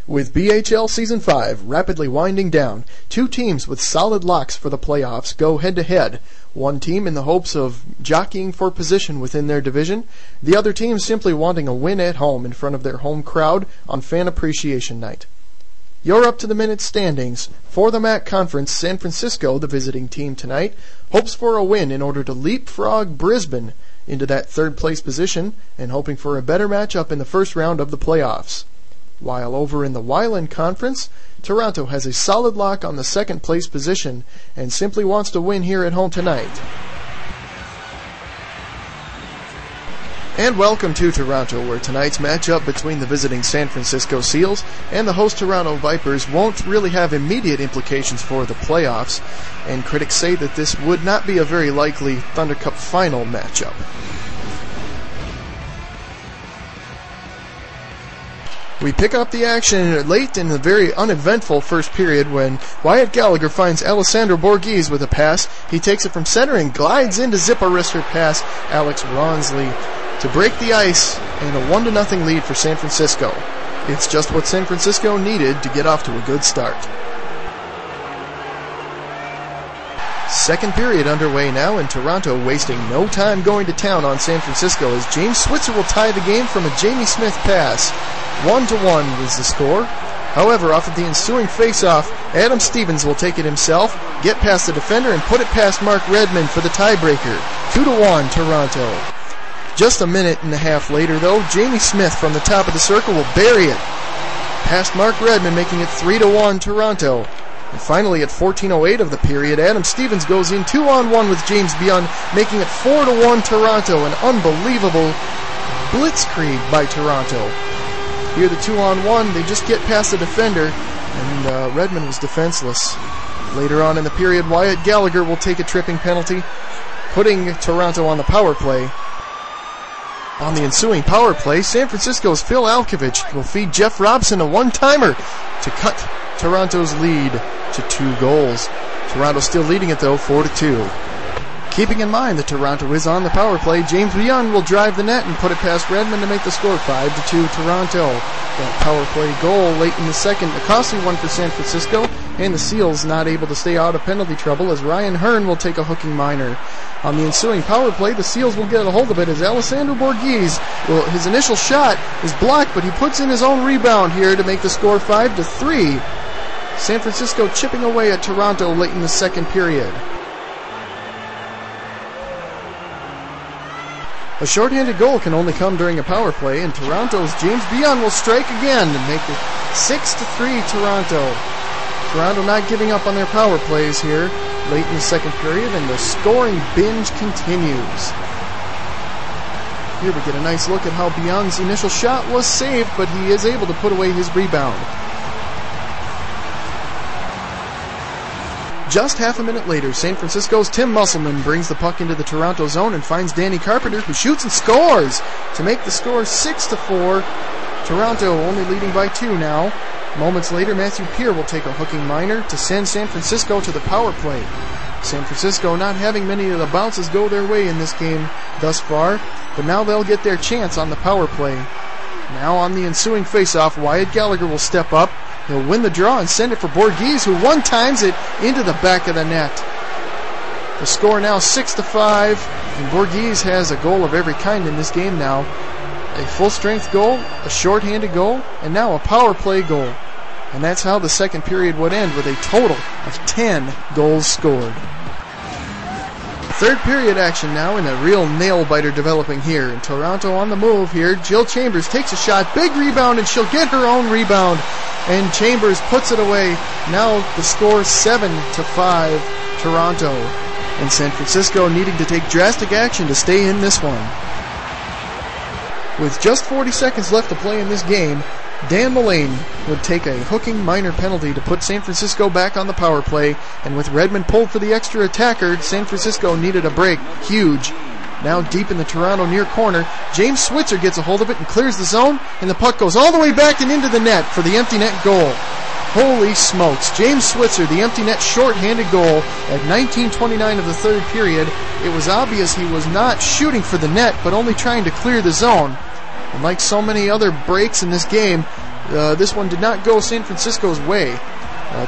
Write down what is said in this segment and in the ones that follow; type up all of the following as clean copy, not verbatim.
With BHL Season 5 rapidly winding down, two teams with solid locks for the playoffs go head-to-head. One team in the hopes of jockeying for position within their division, the other team simply wanting a win at home in front of their home crowd on Fan Appreciation Night. You're up to the minute standings. For the MAC Conference, San Francisco, the visiting team tonight, hopes for a win in order to leapfrog Brisbane into that third-place position and hoping for a better matchup in the first round of the playoffs. While over in the Wyland Conference, Toronto has a solid lock on the second-place position and simply wants to win here at home tonight. And welcome to Toronto, where tonight's matchup between the visiting San Francisco Seals and the host Toronto Vipers won't really have immediate implications for the playoffs, and critics say that this would not be a very likely Thunder Cup final matchup. We pick up the action late in the very uneventful first period when Wyatt Gallagher finds Alessandro Borghese with a pass. He takes it from center and glides into zip-a-wrister pass Alex Ronsley to break the ice and a 1-0 lead for San Francisco. It's just what San Francisco needed to get off to a good start. Second period underway now, and Toronto wasting no time going to town on San Francisco as James Switzer will tie the game from a Jamie Smith pass. 1-1 was the score. However, off of the ensuing face-off, Adam Stevens will take it himself, get past the defender, and put it past Mark Redmond for the tiebreaker. 2-1 Toronto. Just a minute and a half later, though, Jamie Smith from the top of the circle will bury it past Mark Redmond, making it 3-1 Toronto. And finally, at 14:08 of the period, Adam Stevens goes in 2-on-1 with James Beyond, making it 4-1 Toronto. An unbelievable blitzkrieg by Toronto. Here, the 2-on-1, they just get past the defender, and Redmond was defenseless. Later on in the period, Wyatt Gallagher will take a tripping penalty, putting Toronto on the power play. On the ensuing power play, San Francisco's Phil Alkovich will feed Jeff Robson a one-timer to cut Toronto's lead to 2 goals. Toronto still leading it, though, 4-2. Keeping in mind that Toronto is on the power play, James Beyond will drive the net and put it past Redmond to make the score 5-2 Toronto. That power play goal late in the second, a costly one for San Francisco, and the Seals not able to stay out of penalty trouble as Ryan Hearn will take a hooking minor. On the ensuing power play, the Seals will get a hold of it as Alessandro Borghese, his initial shot is blocked, but he puts in his own rebound here to make the score 5-3. San Francisco chipping away at Toronto late in the second period. A shorthanded goal can only come during a power play, and Toronto's James Beyond will strike again to make it 6-3 Toronto. Toronto not giving up on their power plays here late in the second period, and the scoring binge continues. Here we get a nice look at how Beyond's initial shot was saved, but he is able to put away his rebound. Just half a minute later, San Francisco's Tim Musselman brings the puck into the Toronto zone and finds Danny Carpenter, who shoots and scores to make the score 6-4. Toronto only leading by 2 now. Moments later, Matthew Peer will take a hooking minor to send San Francisco to the power play. San Francisco not having many of the bounces go their way in this game thus far, but now they'll get their chance on the power play. Now on the ensuing face-off, Wyatt Gallagher will step up. He'll win the draw and send it for Borghese, who one-times it into the back of the net. The score now 6-5, and Borghese has a goal of every kind in this game now. A full-strength goal, a short-handed goal, and now a power play goal. And that's how the second period would end, with a total of 10 goals scored. Third period action now, and a real nail-biter developing here. And Toronto on the move here. Jill Chambers takes a shot, big rebound, and she'll get her own rebound. And Chambers puts it away. Now the score 7-5 Toronto. And San Francisco needing to take drastic action to stay in this one. With just 40 seconds left to play in this game, Dan Mullane would take a hooking minor penalty to put San Francisco back on the power play, and with Redmond pulled for the extra attacker, San Francisco needed a break. Huge. Now deep in the Toronto near corner, James Switzer gets a hold of it and clears the zone, and the puck goes all the way back and into the net for the empty net goal. Holy smokes. James Switzer, the empty net short-handed goal at 19:29 of the third period. It was obvious he was not shooting for the net, but only trying to clear the zone. And like so many other breaks in this game, This one did not go San Francisco's way.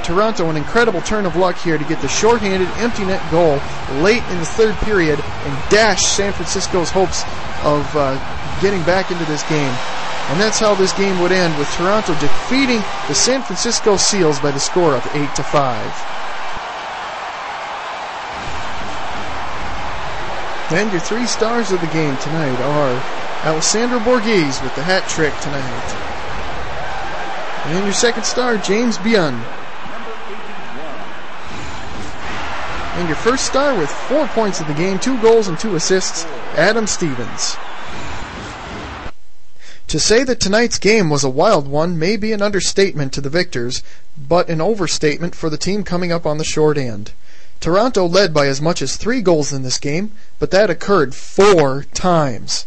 Toronto, an incredible turn of luck here to get the shorthanded empty net goal late in the third period and dash San Francisco's hopes of getting back into this game. And that's how this game would end, with Toronto defeating the San Francisco Seals by the score of 8-5. And your 3 stars of the game tonight are Alessandro Borghese with the hat trick tonight. And your second star, James Bian. And your first star with 4 points of the game, 2 goals and 2 assists, Adam Stevens. To say that tonight's game was a wild one may be an understatement to the victors, but an overstatement for the team coming up on the short end. Toronto led by as much as 3 goals in this game, but that occurred 4 times.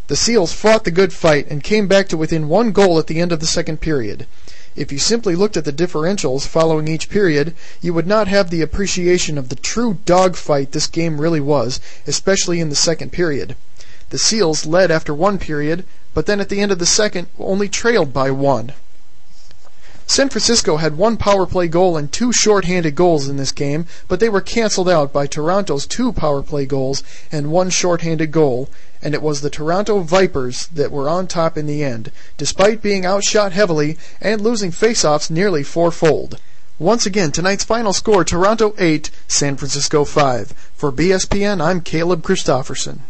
The Seals fought the good fight and came back to within 1 goal at the end of the second period. If you simply looked at the differentials following each period, you would not have the appreciation of the true dogfight this game really was, especially in the second period. The Seals led after 1 period, but then at the end of the second only trailed by 1. San Francisco had 1 power play goal and 2 shorthanded goals in this game, but they were canceled out by Toronto's 2 power play goals and 1 shorthanded goal, and it was the Toronto Vipers that were on top in the end, despite being outshot heavily and losing faceoffs nearly 4-fold. Once again, tonight's final score, Toronto 8, San Francisco 5. For BSPN, I'm Caleb Christofferson.